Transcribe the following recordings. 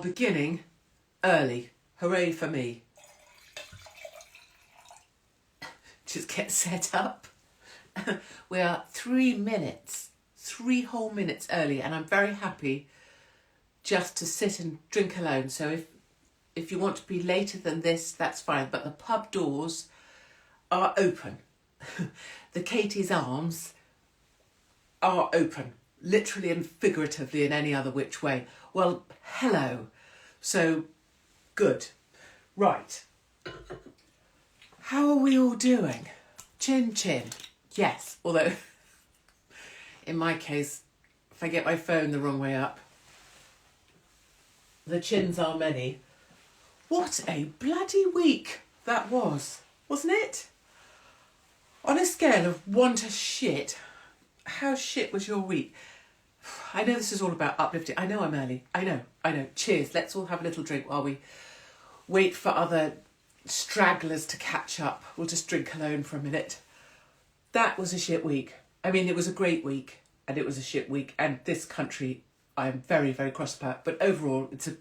beginning early. Hooray for me. Just get set up. We are 3 minutes, 3 whole minutes early, and I'm very happy just to sit and drink alone. So if you want to be later than this, that's fine. But the pub doors are open. The Katie's Arms are open, literally and figuratively in any other which way. Well, hello. So, good. Right. How are we all doing? Chin chin. Yes, although in my case, if I get my phone the wrong way up, the chins are many. What a bloody week that was, wasn't it? On a scale of 1 to shit, how shit was your week? I know this is all about uplifting. I know I'm early. I know. Cheers. Let's all have a little drink while we wait for other stragglers to catch up. We'll just drink alone for a minute. That was a shit week. I mean, it was a great week and it was a shit week. And this country, I'm very, very cross about. But overall, it's a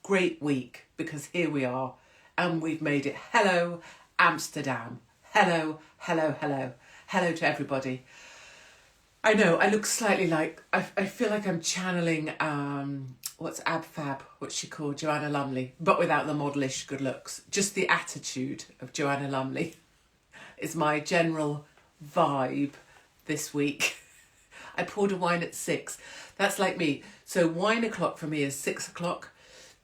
great week because here we are and we've made it. Hello, Amsterdam. Hello, hello, hello. Hello to everybody. I know, I look slightly like, I feel like I'm channeling, what's Ab Fab, what's she called, Joanna Lumley, but without the modelish good looks. Just the attitude of Joanna Lumley is my general vibe this week. I poured a wine at 6. That's like me. So wine o'clock for me is 6 o'clock.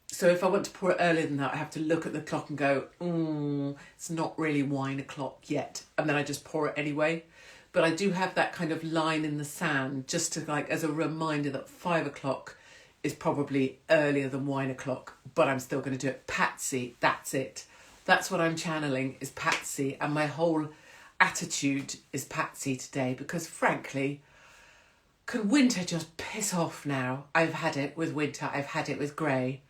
So if I want to pour it earlier than that, I have to look at the clock and go, it's not really wine o'clock yet. And then I just pour it anyway. But I do have that kind of line in the sand just to like as a reminder that 5 o'clock is probably earlier than wine o'clock, but I'm still going to do it. Patsy, that's it. That's what I'm channeling is Patsy, and my whole attitude is Patsy today because frankly, can winter just piss off now? I've had it with winter, I've had it with grey.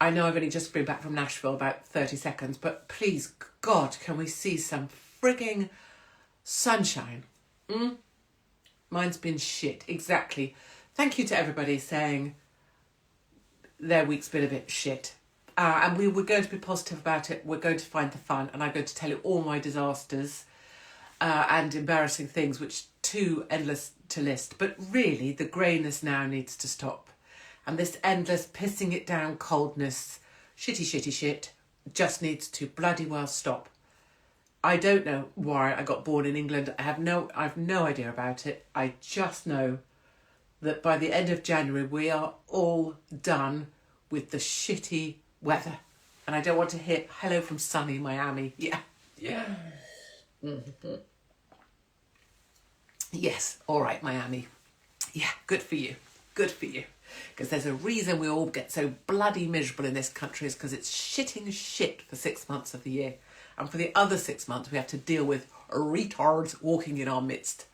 I know I've only just been back from Nashville about 30 seconds, but please, God, can we see some frigging sunshine? Mine's been shit, exactly. Thank you to everybody saying their week's been a bit shit. And we were going to be positive about it. We're going to find the fun. And I'm going to tell you all my disasters and embarrassing things, which too endless to list. But really, the greyness now needs to stop. And this endless pissing it down coldness, shitty shit, just needs to bloody well stop. I don't know why I got born in England. I've no idea about it. I just know that by the end of January, we are all done with the shitty weather. And I don't want to hear hello from sunny Miami. Yeah. Mm-hmm. Yes, all right, Miami. Yeah, good for you. Good for you. Because there's a reason we all get so bloody miserable in this country is because it's shitting shit for 6 months of the year. And for the other 6 months, we have to deal with retards walking in our midst.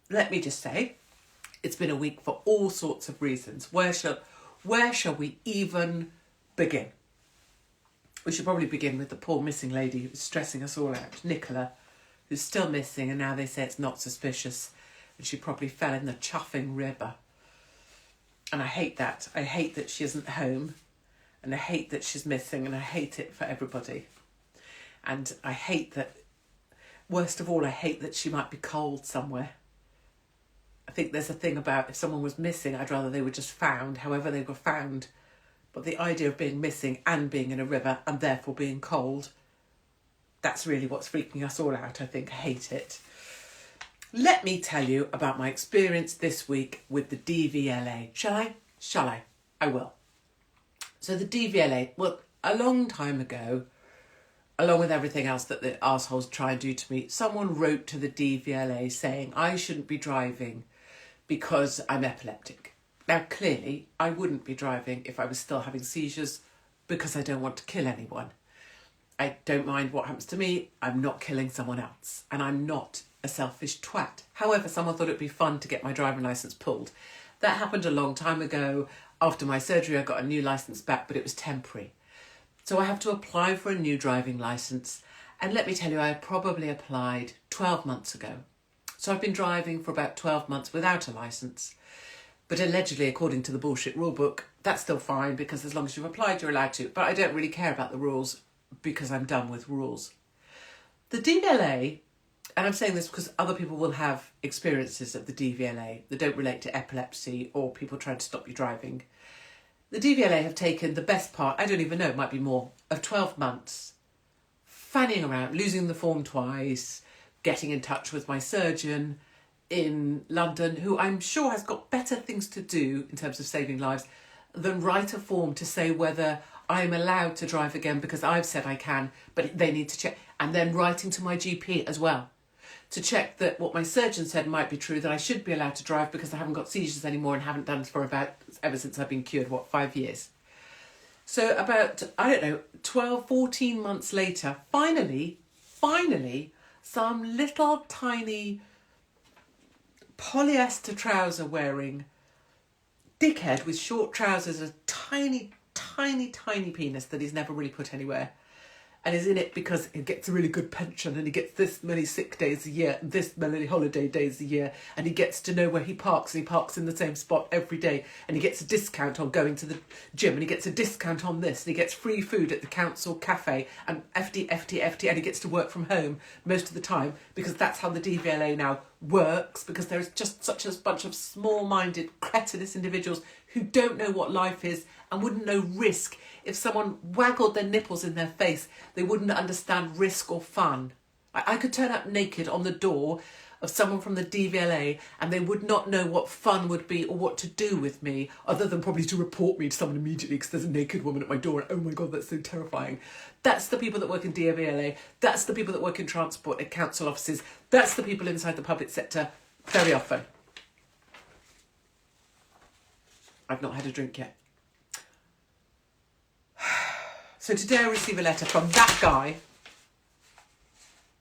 Let me just say, it's been a week for all sorts of reasons. Where shall we even begin? We should probably begin with the poor missing lady who's stressing us all out, Nicola, who's still missing, and now they say it's not suspicious, and she probably fell in the chuffing river. And I hate that. I hate that she isn't home. And I hate that she's missing, and I hate it for everybody. And I hate that, worst of all, I hate that she might be cold somewhere. I think there's a thing about if someone was missing, I'd rather they were just found, however they were found. But the idea of being missing and being in a river and therefore being cold, that's really what's freaking us all out, I think. I hate it. Let me tell you about my experience this week with the DVLA. Shall I? Shall I? I will. So the DVLA, well, a long time ago, along with everything else that the arseholes try and do to me, someone wrote to the DVLA saying I shouldn't be driving because I'm epileptic. Now, clearly, I wouldn't be driving if I was still having seizures because I don't want to kill anyone. I don't mind what happens to me. I'm not killing someone else. And I'm not a selfish twat. However, someone thought it'd be fun to get my driving licence pulled. That happened a long time ago. After my surgery, I got a new licence back, but it was temporary. So I have to apply for a new driving licence. And let me tell you, I probably applied 12 months ago. So I've been driving for about 12 months without a licence. But allegedly, according to the bullshit rule book, that's still fine because as long as you've applied, you're allowed to. But I don't really care about the rules because I'm done with rules. The DVLA, and I'm saying this because other people will have experiences of the DVLA that don't relate to epilepsy or people trying to stop you driving. The DVLA have taken the best part, I don't even know, it might be more, of 12 months, fanning around, losing the form twice, getting in touch with my surgeon in London, who I'm sure has got better things to do in terms of saving lives than write a form to say whether I'm allowed to drive again because I've said I can, but they need to check. And then writing to my GP as well to check that what my surgeon said might be true, that I should be allowed to drive because I haven't got seizures anymore and haven't done it for ever since I've been cured, 5 years. So about, 12, 14 months later, finally, some little tiny polyester trouser wearing dickhead with short trousers, a tiny penis that he's never really put anywhere, and is in it because he gets a really good pension and he gets this many sick days a year and this many holiday days a year, and he gets to know where he parks and he parks in the same spot every day, and he gets a discount on going to the gym, and he gets a discount on this, and he gets free food at the council cafe and FD, and he gets to work from home most of the time because that's how the DVLA now works, because there is just such a bunch of small-minded, cretinous individuals who don't know what life is and wouldn't know risk. If someone waggled their nipples in their face, they wouldn't understand risk or fun. I could turn up naked on the door of someone from the DVLA and they would not know what fun would be or what to do with me, other than probably to report me to someone immediately because there's a naked woman at my door and oh my God, that's so terrifying. That's the people that work in DVLA. That's the people that work in transport at council offices. That's the people inside the public sector very often. I've not had a drink yet. So today I receive a letter from that guy,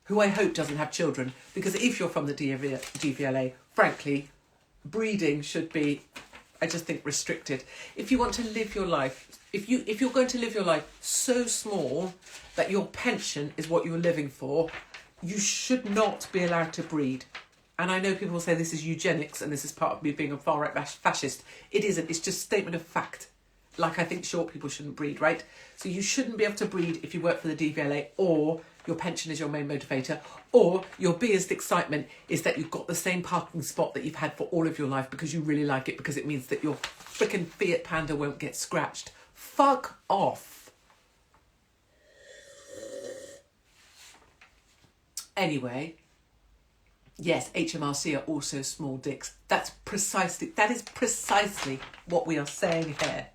who I hope doesn't have children, because if you're from the DVLA, frankly, breeding should be, I just think, restricted. If you want to live your life, if you're going to live your life so small that your pension is what you're living for, you should not be allowed to breed. And I know people will say this is eugenics and this is part of me being a far-right fascist. It isn't. It's just a statement of fact. Like I think short people shouldn't breed, right? So you shouldn't be able to breed if you work for the DVLA, or your pension is your main motivator, or your biggest excitement is that you've got the same parking spot that you've had for all of your life because you really like it, because it means that your frickin' Fiat Panda won't get scratched. Fuck off. Anyway, yes, HMRC are also small dicks. That is precisely what we are saying here.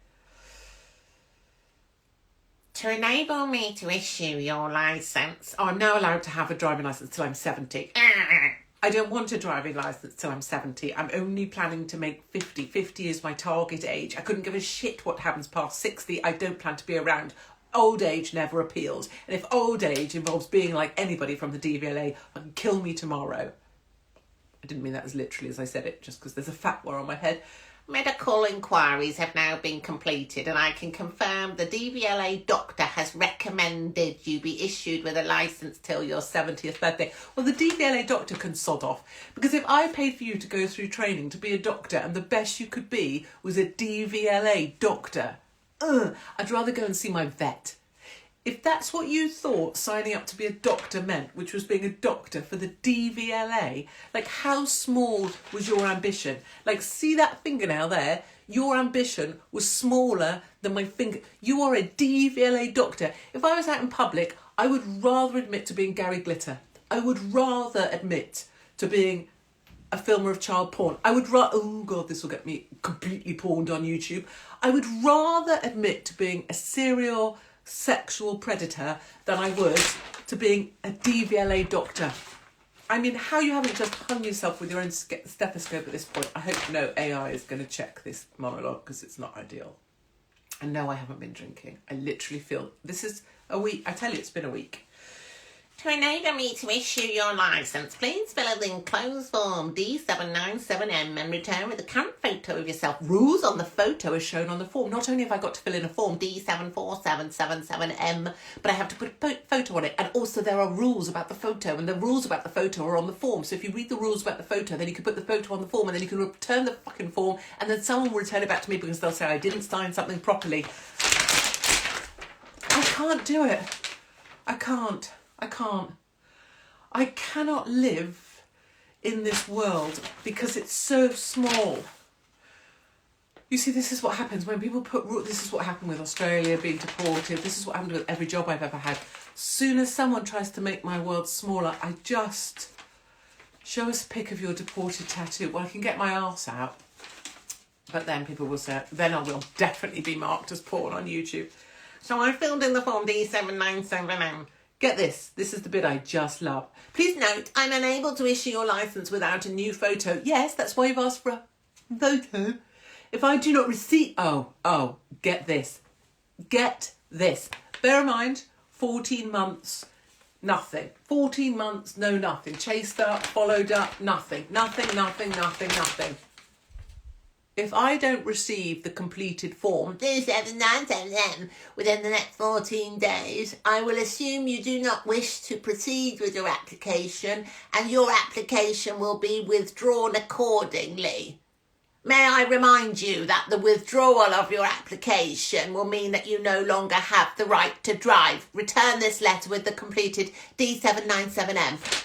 To enable me to issue your licence, I'm now allowed to have a driving licence till I'm 70. I don't want a driving licence till I'm 70. I'm only planning to make 50. 50 is my target age. I couldn't give a shit what happens past 60. I don't plan to be around. Old age never appealed. And if old age involves being like anybody from the DVLA, fucking kill me tomorrow. I didn't mean that as literally as I said it, just because there's a fatwa on my head. Medical inquiries have now been completed and I can confirm the DVLA doctor has recommended you be issued with a licence till your 70th birthday. Well, the DVLA doctor can sod off, because if I paid for you to go through training to be a doctor and the best you could be was a DVLA doctor, I'd rather go and see my vet. If that's what you thought signing up to be a doctor meant, which was being a doctor for the DVLA, like how small was your ambition? Like, see that fingernail there? Your ambition was smaller than my finger. You are a DVLA doctor. If I was out in public, I would rather admit to being Gary Glitter. I would rather admit to being a filmer of child porn. I would rather, oh God, this will get me completely porned on YouTube. I would rather admit to being a serial sexual predator than I would to being a DVLA doctor. I mean, how you haven't just hung yourself with your own stethoscope at this point. I hope no AI is going to check this monologue because it's not ideal. And no, I haven't been drinking. I literally feel this is a week. I tell you, it's been a week. To enable me to issue your licence, please fill in the enclosed form D797M and return with a current photo of yourself. Rules on the photo are shown on the form. Not only have I got to fill in a form D74777M, but I have to put a photo on it. And also there are rules about the photo, and the rules about the photo are on the form. So if you read the rules about the photo, then you can put the photo on the form, and then you can return the fucking form, and then someone will return it back to me because they'll say I didn't sign something properly. I can't do it. I can't. I cannot live in this world because it's so small. You see, this is what happens when people this is what happened with Australia being deported. This is what happened with every job I've ever had. Soon as someone tries to make my world smaller, I just show us a pic of your deported tattoo. Well, I can get my arse out. But then people will say, then I will definitely be marked as porn on YouTube. So I filled in the form D797M. Get this is the bit I just love. Please note, I'm unable to issue your licence without a new photo. Yes, that's why you've asked for a photo. If I do not receive... get this. Bear in mind, 14 months, nothing. 14 months, no nothing. Chased up, followed up, nothing. Nothing. If I don't receive the completed form D797M within the next 14 days, I will assume you do not wish to proceed with your application, and your application will be withdrawn accordingly. May I remind you that the withdrawal of your application will mean that you no longer have the right to drive. Return this letter with the completed D797M.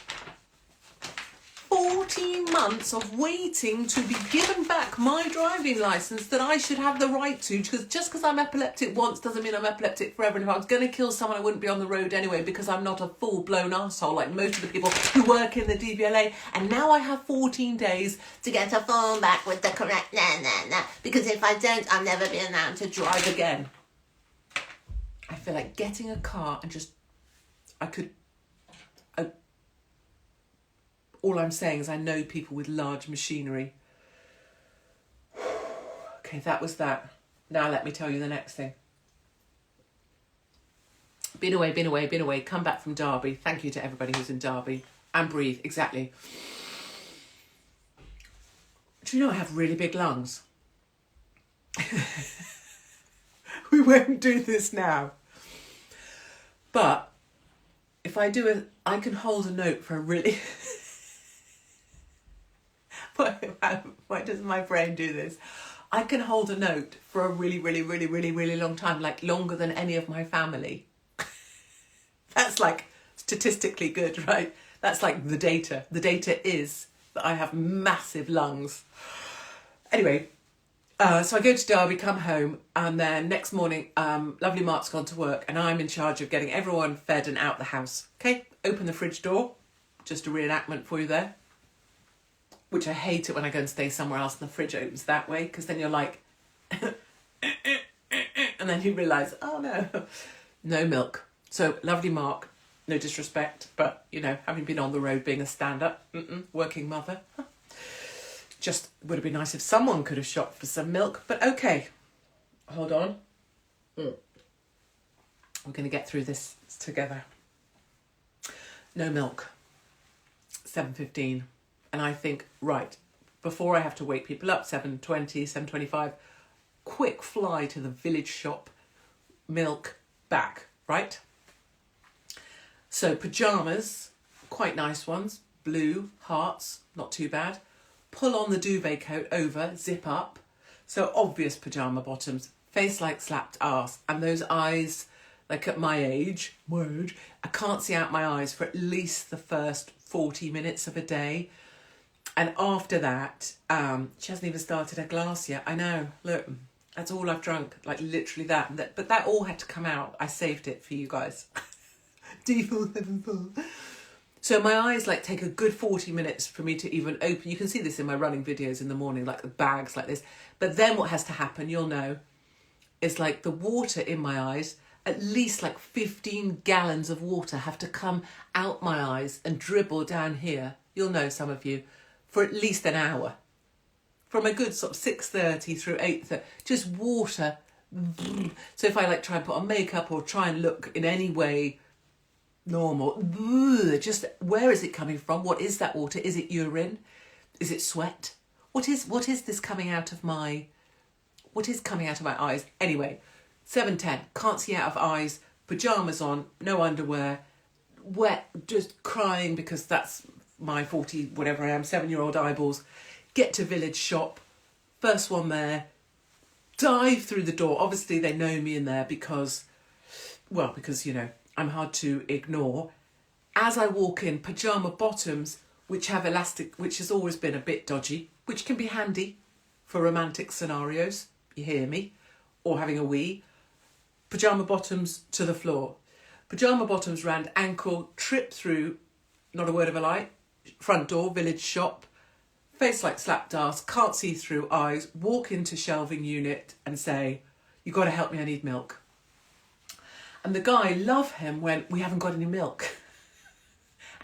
14 months of waiting to be given back my driving licence that I should have the right to, because just because I'm epileptic once doesn't mean I'm epileptic forever. And if I was going to kill someone, I wouldn't be on the road anyway, because I'm not a full-blown arsehole like most of the people who work in the DVLA. And now I have 14 days to get a form back with the correct because if I don't, I'll never be allowed to drive again. I feel like getting a car and just... All I'm saying is I know people with large machinery. Okay, that was that. Now let me tell you the next thing. Been away. Come back from Derby. Thank you to everybody who's in Derby. And breathe, exactly. Do you know I have really big lungs? We won't do this now. But if I do I can hold a note for a really... Why doesn't my brain do this? I can hold a note for a really long time, like longer than any of my family. That's like statistically good, right? That's like the data. The data is that I have massive lungs. Anyway, so I go to Derby, come home, and then next morning, lovely Mark's gone to work, and I'm in charge of getting everyone fed and out the house. Okay, open the fridge door. Just a reenactment for you there. Which I hate it when I go and stay somewhere else and the fridge opens that way, because then you're like... and then you realise, oh no, no milk. So, lovely Mark, no disrespect, but, you know, having been on the road being a stand-up, working mother, just would have been nice if someone could have shopped for some milk, but okay. Hold on. We're going to get through this together. No milk. 7:15. And I think, right, before I have to wake people up, 7:20, 7:25, quick fly to the village shop, milk, back, right? So pyjamas, quite nice ones, blue, hearts, not too bad. Pull on the duvet coat over, zip up. So obvious pyjama bottoms, face like slapped arse, and those eyes, like at my age, I can't see out my eyes for at least the first 40 minutes of a day. And after that, she hasn't even started her glass yet. I know, look, that's all I've drunk, like literally that. But that all had to come out. I saved it for you guys. D474. So my eyes like take a good 40 minutes for me to even open. You can see this in my running videos in the morning, like the bags like this. But then what has to happen, you'll know, is like the water in my eyes, at least like 15 gallons of water have to come out my eyes and dribble down here. You'll know, some of you. For at least an hour, from a good sort of 6:30 through 8:30, just water. So if I like try and put on makeup or try and look in any way normal. Ugh, just where is it coming from? What is that water? Is it urine? Is it sweat? What is this coming out of my? What is coming out of my eyes? Anyway, 7:10. Can't see out of eyes. Pajamas on. No underwear. Wet. Just crying because that's my 40 whatever I am 7-year-old eyeballs. Get to village shop. First one there. Dive through the door. Obviously they know me in there because you know I'm hard to ignore. As I walk in, pyjama bottoms which have elastic, which has always been a bit dodgy, which can be handy for romantic scenarios, you hear me, or having a wee. Pyjama bottoms to the floor. Pyjama bottoms round ankle, trip through, not a word of a lie, front door, village shop, face like slapped ass, can't see through eyes, walk into shelving unit and say, you got to help me, I need milk. And the guy, love him, went, we haven't got any milk.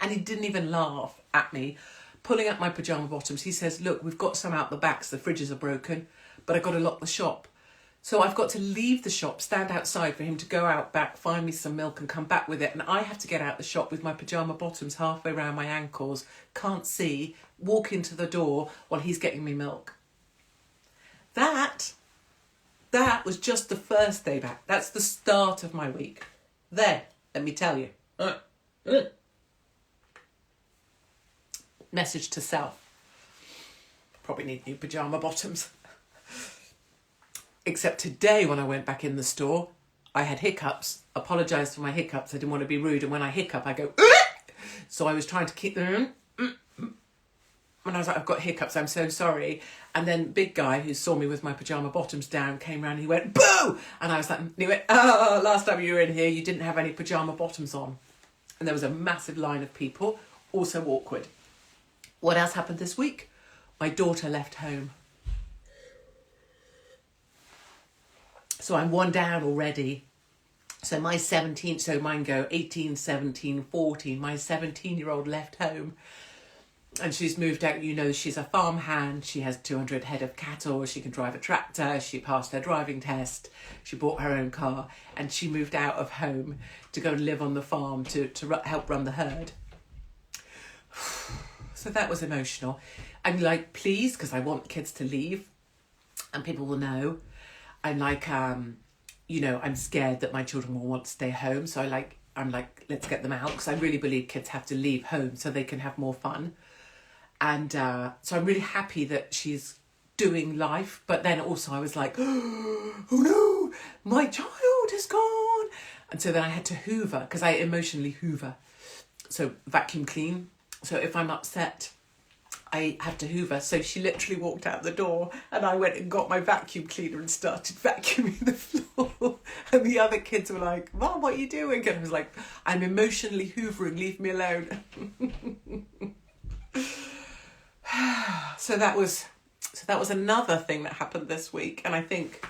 And he didn't even laugh at me, pulling up my pyjama bottoms. He says, look, we've got some out the back, so the fridges are broken, but I've got to lock the shop. So I've got to leave the shop, stand outside for him to go out back, find me some milk and come back with it. And I have to get out the shop with my pyjama bottoms halfway around my ankles, can't see, walk into the door while he's getting me milk. That was just the first day back. That's the start of my week. Then, let me tell you. Message to self. Probably need new pyjama bottoms. Except today when I went back in the store, I had hiccups. Apologised for my hiccups. I didn't want to be rude. And when I hiccup, I go, so I was trying to keep them. And I was like, I've got hiccups, I'm so sorry. And then big guy who saw me with my pyjama bottoms down came round and he went, boo! And I was like, and he went, oh, last time you were in here, you didn't have any pyjama bottoms on. And there was a massive line of people, also awkward. What else happened this week? My daughter left home. So I'm one down already. So my 17, so mine go 18, 17, 14. My 17-year-old left home. And she's moved out, you know, she's a farmhand. She has 200 head of cattle. She can drive a tractor. She passed her driving test. She bought her own car. And she moved out of home to go and live on the farm to help run the herd. So that was emotional. I'm like, please, because I want kids to leave. And people will know. I'm like, you know, I'm scared that my children will want to stay home. So I'm like, let's get them out. Because I really believe kids have to leave home so they can have more fun. And so I'm really happy that she's doing life. But then also I was like, oh no, my child is gone. And so then I had to hoover, because I emotionally hoover. So vacuum clean. So if I'm upset, I have to hoover. So she literally walked out the door and I went and got my vacuum cleaner and started vacuuming the floor. And the other kids were like, Mom, what are you doing? And I was like, I'm emotionally hoovering, leave me alone. So that was another thing that happened this week. And I think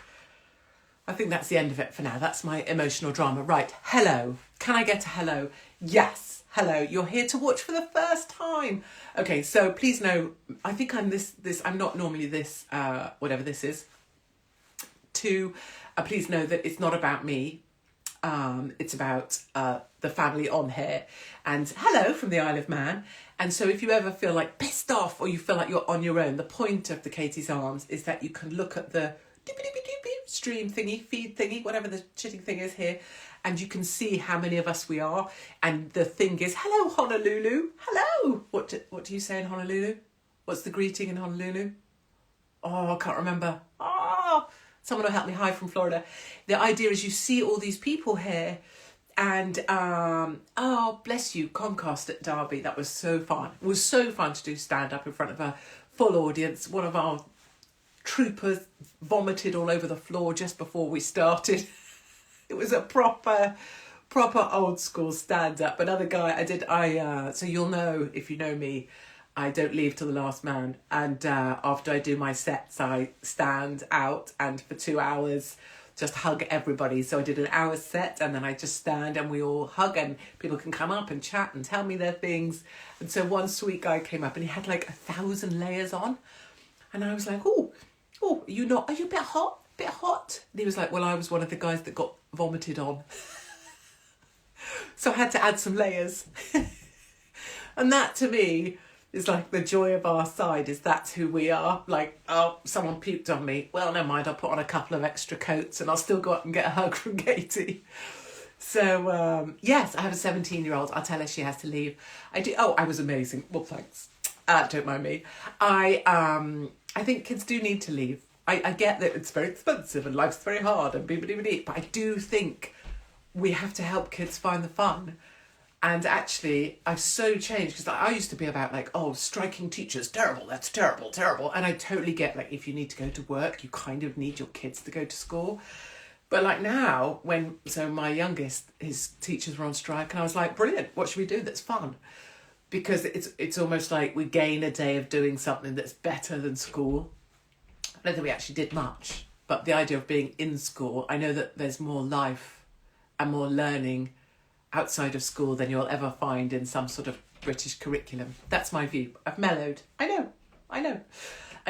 that's the end of it for now. That's my emotional drama. Right. Hello. Can I get a hello? Yes. Hello. You're here to watch for the first time. Okay. So please know, I think I'm this, I'm not normally this, whatever this is. Please know that it's not about me. It's about the family on here. And hello from the Isle of Man. And so if you ever feel like pissed off or you feel like you're on your own, the point of the Katie's Arms is that you can look at the stream thingy, feed thingy, whatever the shitting thing is here, and you can see how many of us we are. And the thing is, hello, Honolulu. Hello. What do you say in Honolulu? What's the greeting in Honolulu? Oh, I can't remember. Someone will help me. Hi from Florida. The idea is you see all these people here and, oh, bless you, Comcast at Derby. That was so fun. It was so fun to do stand-up in front of a full audience. One of our troopers vomited all over the floor just before we started. It was a proper old school stand-up. Another guy, so you'll know if you know me, I don't leave till the last man. And after I do my sets, I stand out and for 2 hours just hug everybody. So I did an hour set and then I just stand and we all hug and people can come up and chat and tell me their things. And so one sweet guy came up and he had like 1,000 layers on. And I was like, oh, are you a bit hot? And he was like, well, I was one of the guys that got vomited on. So I had to add some layers. And that to me is like the joy of our side, is that's who we are. Like, oh, someone puked on me. Well, never mind, I'll put on a couple of extra coats and I'll still go up and get a hug from Katie. So, yes, I have a 17-year-old. I'll tell her she has to leave. I do. Oh, I was amazing. Well, thanks. Don't mind me. I think kids do need to leave. I get that it's very expensive and life's very hard and but I do think we have to help kids find the fun. And actually, I've so changed, because I used to be about like, oh, striking teachers, terrible, that's terrible, terrible. And I totally get, like, if you need to go to work, you kind of need your kids to go to school. But like now, so my youngest, his teachers were on strike, and I was like, brilliant, what should we do that's fun? Because it's almost like we gain a day of doing something that's better than school. I don't think we actually did much, but the idea of being in school, I know that there's more life and more learning outside of school than you'll ever find in some sort of British curriculum. That's my view. I've mellowed. I know. I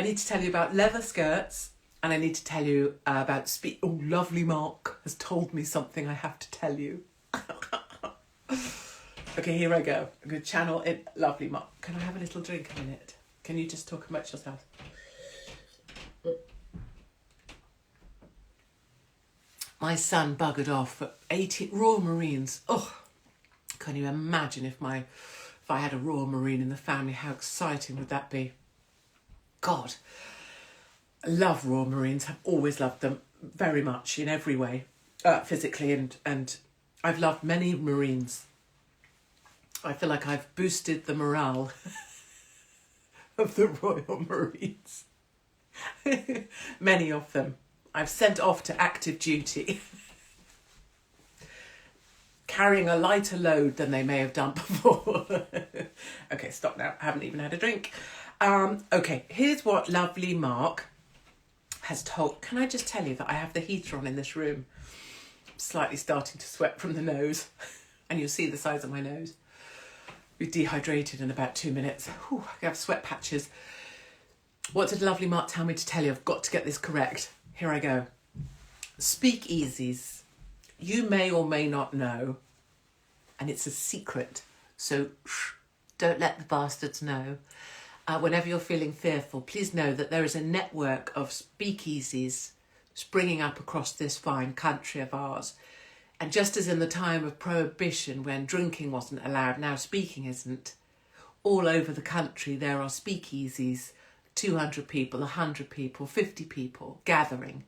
need to tell you about leather skirts, and I need to tell you about oh, lovely Mark has told me something I have to tell you. Okay, here I go. I'm going to channel in lovely Mark. Can I have a little drink a minute? Can you just talk amongst yourselves? My son buggered off for 80 Royal Marines. Oh, can you imagine if I had a Royal Marine in the family? How exciting would that be? God, I love Royal Marines. I've always loved them very much in every way, physically, and I've loved many Marines. I feel like I've boosted the morale of the Royal Marines. Many of them I've sent off to active duty, carrying a lighter load than they may have done before. Okay, stop now. I haven't even had a drink. Okay, here's what lovely Mark has told. Can I just tell you that I have the heater on in this room? I'm slightly starting to sweat from the nose, and you'll see the size of my nose. We're dehydrated in about 2 minutes. Whew, I have sweat patches. What did lovely Mark tell me to tell you? I've got to get this correct. Here I go. Speakeasies. You may or may not know, and it's a secret, so shh, don't let the bastards know. Whenever you're feeling fearful, please know that there is a network of speakeasies springing up across this fine country of ours. And just as in the time of Prohibition, when drinking wasn't allowed, now speaking isn't, all over the country there are speakeasies, 200 people, 100 people, 50 people gathering.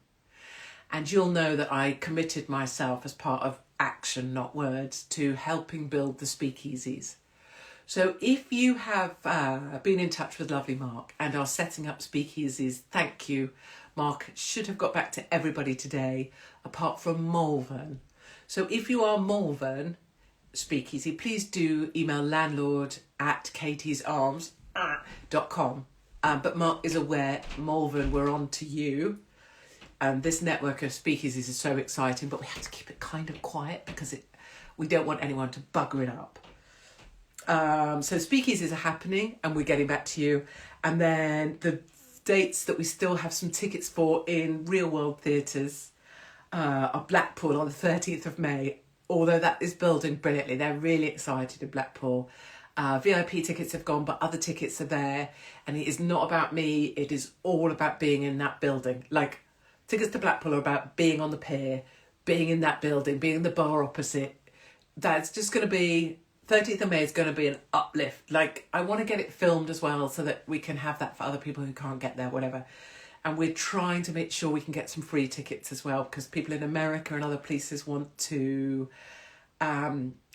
And you'll know that I committed myself as part of action, not words, to helping build the speakeasies. So if you have been in touch with lovely Mark and are setting up speakeasies, thank you. Mark should have got back to everybody today, apart from Malvern. So if you are Malvern speakeasy, please do email landlord@katiesarms.com. But Mark is aware, Malvern, we're on to you. And this network of speakeasies is so exciting, but we have to keep it kind of quiet because we don't want anyone to bugger it up. So speakeasies are happening and we're getting back to you. And then the dates that we still have some tickets for in real world theatres are Blackpool on the 13th of May, although that is building brilliantly. They're really excited in Blackpool. VIP tickets have gone, but other tickets are there. And it is not about me. It is all about being in that building. Like, tickets to Blackpool are about being on the pier, being in that building, being in the bar opposite. That's just going to be, 13th of May is going to be an uplift. Like, I want to get it filmed as well so that we can have that for other people who can't get there, whatever. And we're trying to make sure we can get some free tickets as well, because people in America and other places want to...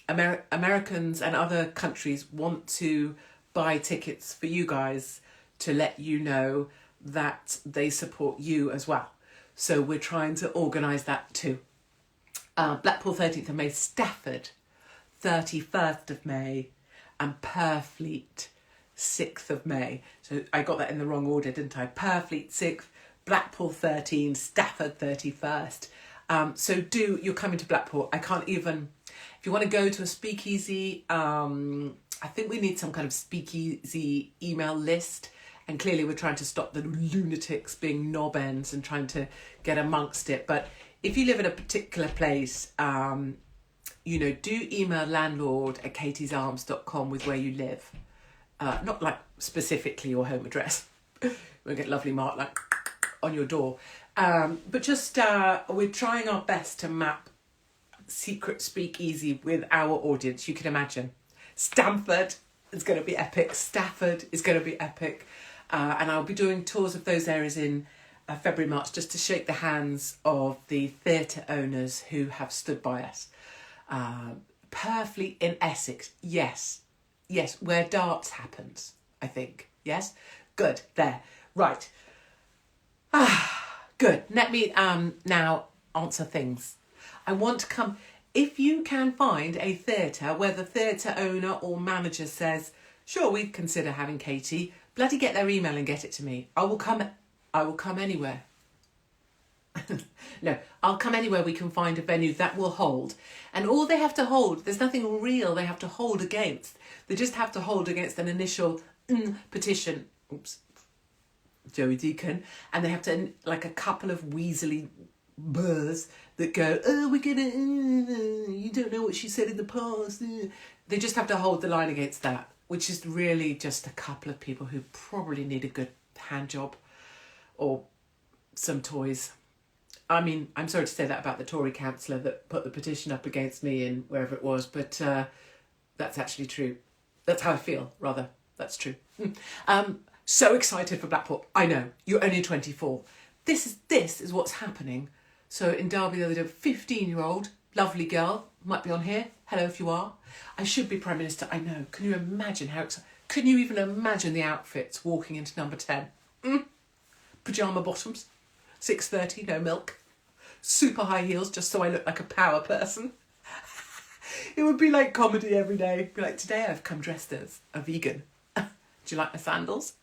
Americans and other countries want to buy tickets for you guys to let you know that they support you as well. So we're trying to organise that too. Blackpool 13th of May, Stafford 31st of May, and Purfleet 6th of May. So I got that in the wrong order, didn't I? Purfleet 6th, Blackpool 13, Stafford 31st. So you're coming to Blackpool. I can't even... If you want to go to a speakeasy, I think we need some kind of speakeasy email list. And clearly we're trying to stop the lunatics being knob ends and trying to get amongst it. But if you live in a particular place, do email landlord@katiesarms.com with where you live. Not like specifically your home address. We'll get lovely mark like on your door. But just we're trying our best to map secret speakeasy with our audience. You can imagine. Stamford is going to be epic. Stafford is going to be epic. And I'll be doing tours of those areas in February, March, just to shake the hands of the theatre owners who have stood by us. Purfleet in Essex, yes, where darts happens, I think, yes, good, there, right, good. Let me now answer things. I want to come, if you can find a theatre where the theatre owner or manager says, sure, we'd consider having Katie, bloody get their email and get it to me. I will come anywhere. No, I'll come anywhere we can find a venue that will hold. And all they have to hold, there's nothing real they have to hold against. They just have to hold against an initial petition. Oops, Joey Deacon. And they have to, like a couple of weaselly burrs that go, oh, we're gonna, you don't know what she said in the past. They just have to hold the line against that, which is really just a couple of people who probably need a good hand job or some toys. I mean, I'm sorry to say that about the Tory councillor that put the petition up against me in wherever it was, but that's actually true. That's how I feel, rather. That's true. So excited for Blackpool. I know, you're only 24. This is what's happening. So in Derby the other day, 15-year-old, lovely girl, might be on here. Hello if you are. I should be Prime Minister, I know. Can you imagine how exciting? Can you even imagine the outfits walking into number 10? Pyjama bottoms. 6:30, no milk. Super high heels, just so I look like a power person. It would be like comedy every day. Be like, today I've come dressed as a vegan. Do you like my sandals?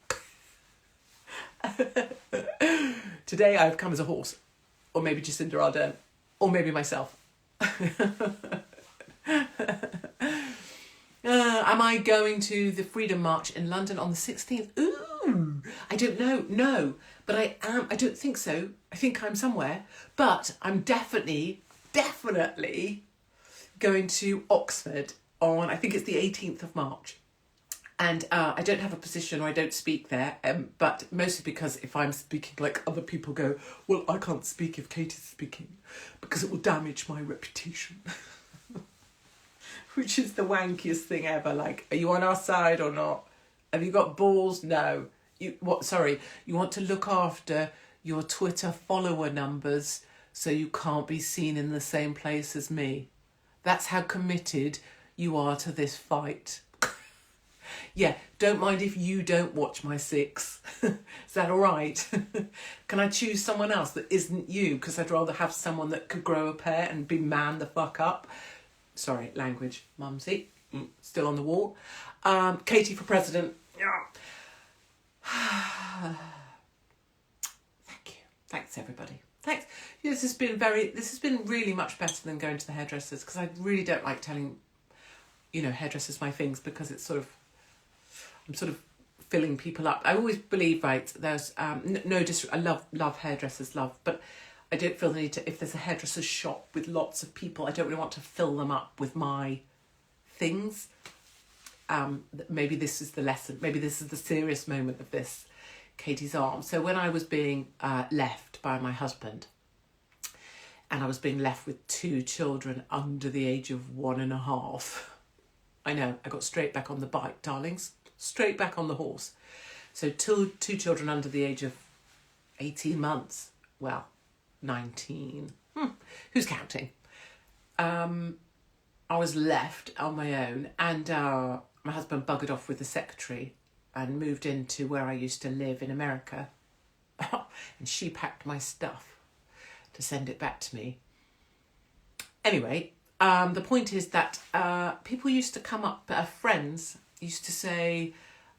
Today I've come as a horse. Or maybe Jacinda Ardern. Or maybe myself. Am I going to the Freedom March in London on the 16th? Ooh, I don't know. No, but I am. I don't think so. I think I'm somewhere. But I'm definitely going to Oxford on, I think it's the 18th of March. And I don't have a position or I don't speak there, but mostly because if I'm speaking, like other people go, well, I can't speak if Katie's speaking because it will damage my reputation. Which is the wankiest thing ever. Like, are you on our side or not? Have you got balls? No. You want to look after your Twitter follower numbers so you can't be seen in the same place as me. That's how committed you are to this fight. Yeah, don't mind if you don't watch my 6. Is that all right? Can I choose someone else that isn't you? Because I'd rather have someone that could grow a pair and be man the fuck up. Sorry, language, mumsy. Still on the wall. Katie for president. Thank you. Thanks, everybody. Thanks. Yeah, this has been really much better than going to the hairdressers, because I really don't like telling, hairdressers my things, because it's I'm sort of filling people up. I always believe, right, there's I love hairdressers, but I don't feel the need to, if there's a hairdresser's shop with lots of people, I don't really want to fill them up with my things. Maybe this is the lesson. Maybe this is the serious moment of this, Katie's Arms. So when I was being left by my husband, and I was being left with 2 children under the age of 1.5, I know, I got straight back on the bike, darlings. Straight back on the horse. So two children under the age of 18 months. Well, 19. Who's counting? I was left on my own, and my husband buggered off with the secretary and moved into where I used to live in America. And she packed my stuff to send it back to me. Anyway, the point is that people used to come up, friends used to say,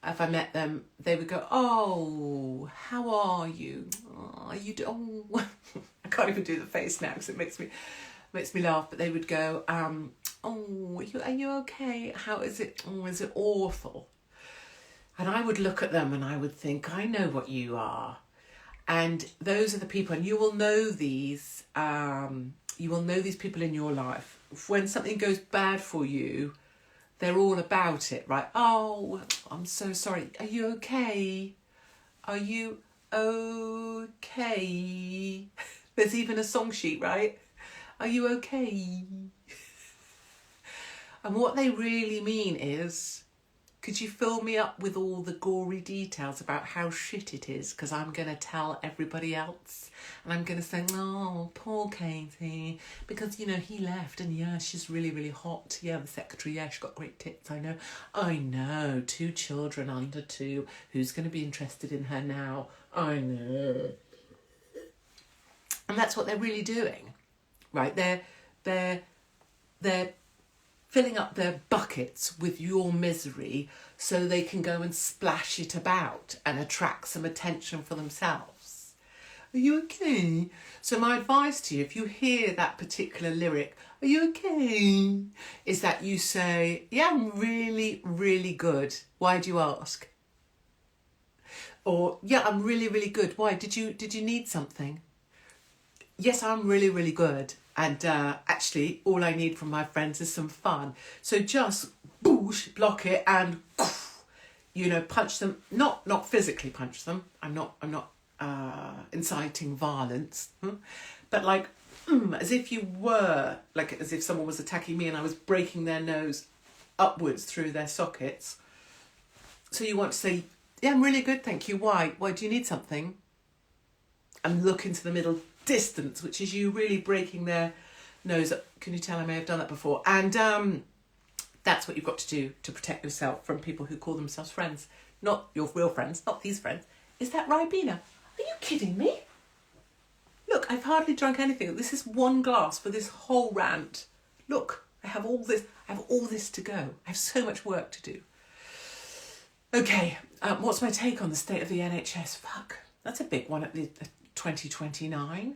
if I met them, they would go, oh, how are you? Oh, I can't even do the face now because it makes me laugh. But they would go, oh, are you okay? How is it? Oh, is it awful? And I would look at them and I would think, I know what you are. And those are the people, and you will know these people in your life when something goes bad for you, they're all about it, right? Oh, I'm so sorry. Are you okay? Are you okay? There's even a song sheet, right? Are you okay? And what they really mean is, could you fill me up with all the gory details about how shit it is? Because I'm going to tell everybody else. And I'm going to say, oh, poor Katie. Because, you know, he left and yeah, she's really, really hot. Yeah, the secretary, yeah, she's got great tits. I know. 2 children under 2. Who's going to be interested in her now? I know. And that's what they're really doing, right? They're filling up their buckets with your misery so they can go and splash it about and attract some attention for themselves. Are you okay? So my advice to you, if you hear that particular lyric, are you okay? Is that you say, yeah, I'm really, really good. Why do you ask? Or, yeah, I'm really, really good. Why? Did you need something? Yes, I'm really, really good. And actually, all I need from my friends is some fun. So just boosh, block it, and you know, punch them. Not physically punch them. I'm not inciting violence, but like as if you were, like as if someone was attacking me and I was breaking their nose upwards through their sockets. So you want to say, yeah, I'm really good, thank you. Why? Why do you need something? And look into the middle distance, which is you really breaking their nose up. Can you tell I may have done that before? And that's what you've got to do to protect yourself from people who call themselves friends. Not your real friends, not these friends. Is that right, Bina? Are you kidding me? Look, I've hardly drunk anything. This is 1 glass for this whole rant. Look, I have all this to go. I have so much work to do. Okay, what's my take on the state of the NHS? Fuck, that's a big one at the 2029.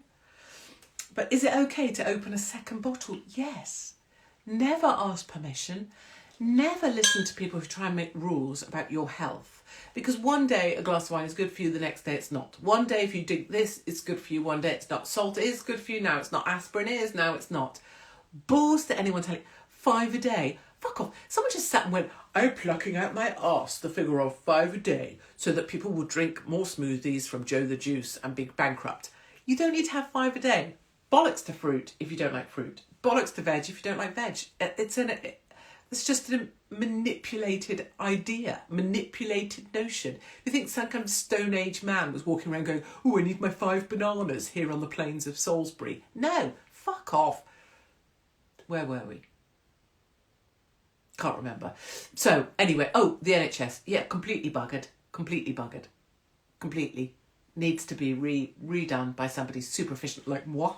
But is it okay to open a second bottle? Yes. Never ask permission. Never listen to people who try and make rules about your health. Because one day a glass of wine is good for you, the next day it's not. One day if you drink this, it's good for you, one day it's not. Salt is good for you, now it's not. Aspirin is, now it's not. Balls to anyone telling 5 a day. Fuck off. Someone just sat and went, I'm plucking out my arse the figure of 5 a day so that people will drink more smoothies from Joe the Juice and be bankrupt. You don't need to have 5 a day. Bollocks to fruit if you don't like fruit. Bollocks to veg if you don't like veg. It's just a manipulated idea, manipulated notion. You think some kind of Stone Age man was walking around going, oh, I need my 5 bananas here on the plains of Salisbury. No, fuck off. Where were we? Can't remember. So, anyway, the NHS. Yeah, completely buggered. Completely. Needs to be redone by somebody super efficient like moi.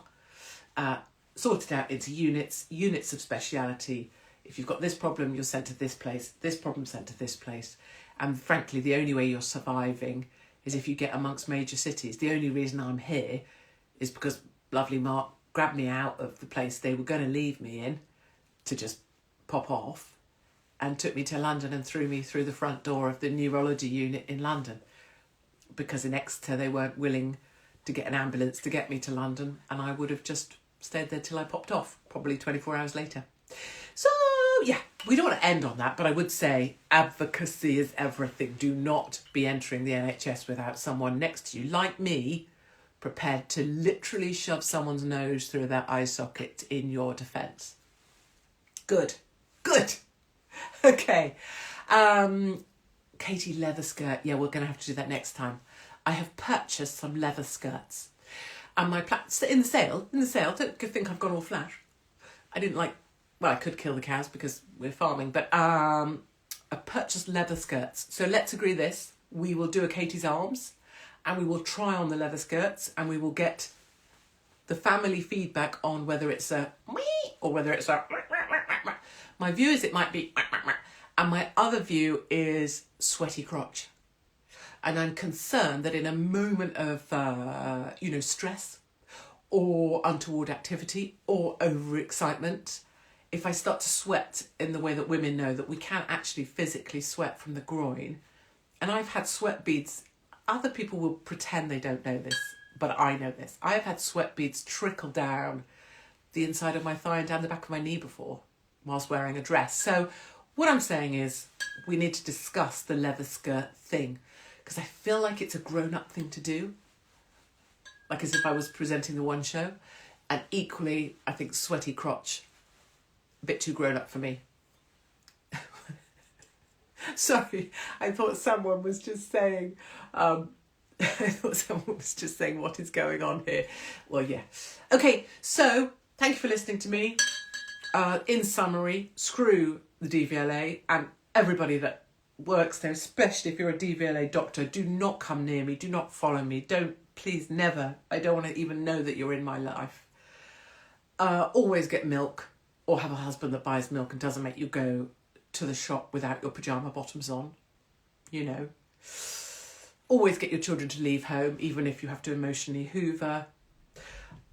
Sorted out into units of speciality. If you've got this problem, you're sent to this place. This problem sent to this place. And frankly, the only way you're surviving is if you get amongst major cities. The only reason I'm here is because lovely Mark grabbed me out of the place they were going to leave me in to just pop off and took me to London and threw me through the front door of the neurology unit in London. Because in Exeter, they weren't willing to get an ambulance to get me to London, and I would have just stayed there till I popped off, probably 24 hours later. So, yeah, we don't want to end on that, but I would say advocacy is everything. Do not be entering the NHS without someone next to you, like me, prepared to literally shove someone's nose through their eye socket in your defence. Good. Okay. Katie leather skirt. Yeah, we're going to have to do that next time. I have purchased some leather skirts. And my in the sale, don't think I've gone all flash. I didn't I could kill the cows because we're farming, but I purchased leather skirts. So let's agree this. We will do a Katie's Arms and we will try on the leather skirts and we will get the family feedback on whether it's a or whether it's a... My view is it might be... And my other view is sweaty crotch. And I'm concerned that in a moment of, stress or untoward activity or overexcitement, if I start to sweat in the way that women know that we can actually physically sweat from the groin, and I've had sweat beads, other people will pretend they don't know this, but I know this. I've had sweat beads trickle down the inside of my thigh and down the back of my knee before whilst wearing a dress. So what I'm saying is we need to discuss the leather skirt thing, because I feel like it's a grown-up thing to do, like as if I was presenting the One Show. And equally, I think sweaty crotch, a bit too grown-up for me. Sorry, I thought someone was just saying, what is going on here? Well, yeah. Okay, so thank you for listening to me. In summary, screw the DVLA and everybody that works there, especially if you're a DVLA doctor. Do not come near me. Do not follow me. Don't, please, never. I don't want to even know that you're in my life. Always get milk, or have a husband that buys milk and doesn't make you go to the shop without your pyjama bottoms on. You know. Always get your children to leave home, even if you have to emotionally hoover.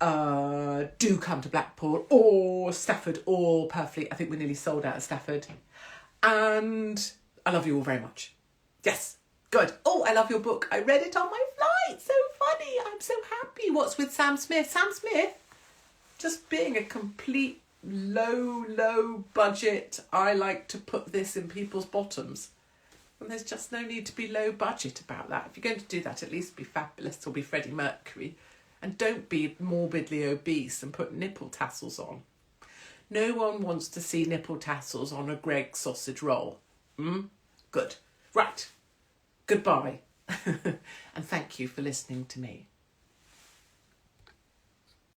Do come to Blackpool or Stafford or Purfleet. I think we're nearly sold out of Stafford. And I love you all very much. Yes, good. Oh, I love your book. I read it on my flight. So funny. I'm so happy. What's with Sam Smith? Sam Smith, just being a complete low budget. I like to put this in people's bottoms. And there's just no need to be low budget about that. If you're going to do that, at least be fabulous or be Freddie Mercury. And don't be morbidly obese and put nipple tassels on. No one wants to see nipple tassels on a Greggs sausage roll. Good. Right. Goodbye. And thank you for listening to me.